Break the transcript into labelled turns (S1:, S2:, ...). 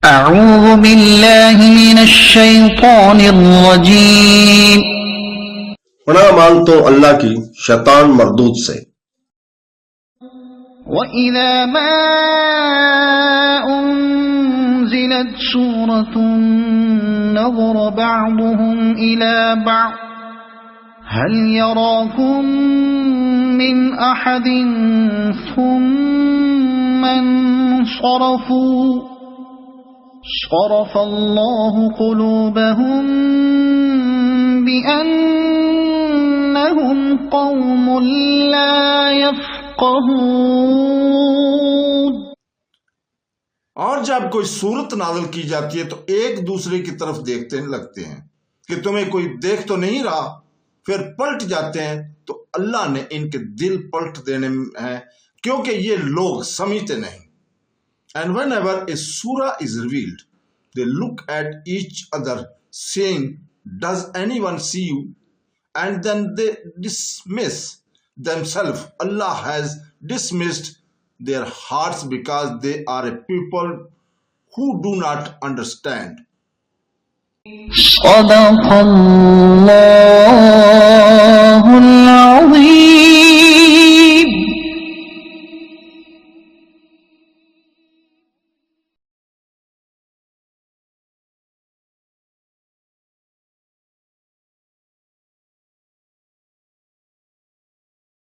S1: اعوذ باللہ من الشیطان الرجیم،
S2: پناہ مانگتا ہوں اللہ کی شیطان مردود سے۔
S1: وَإِذَا مَا أُنزِلَتْ سُورَةٌ نَظَرَ بَعْضُهُمْ إِلَى بَعْضٍ هَلْ يَرَاكُمْ مِنْ أَحَدٍ ثُمَّ انصَرَفُوا صَرَفَ اللَّهُ قُلُوبَهُمْ بِأَنَّهُمْ قَوْمٌ لَا يَفْقَهُونَ۔
S3: اور جب کوئی صورت نازل کی جاتی ہے تو ایک دوسرے کی طرف دیکھتے لگتے ہیں کہ تمہیں کوئی دیکھ تو نہیں رہا، پھر پلٹ جاتے ہیں تو اللہ نے ان کے دل پلٹ دینے ہیں کیونکہ یہ لوگ سمجھتے نہیں۔ And whenever a surah is revealed, they look at each other saying, "Does anyone see you?" And then they dismiss themselves. Allah has dismissed their hearts because they are a people who do not understand.
S1: صدق اللہ العظیم۔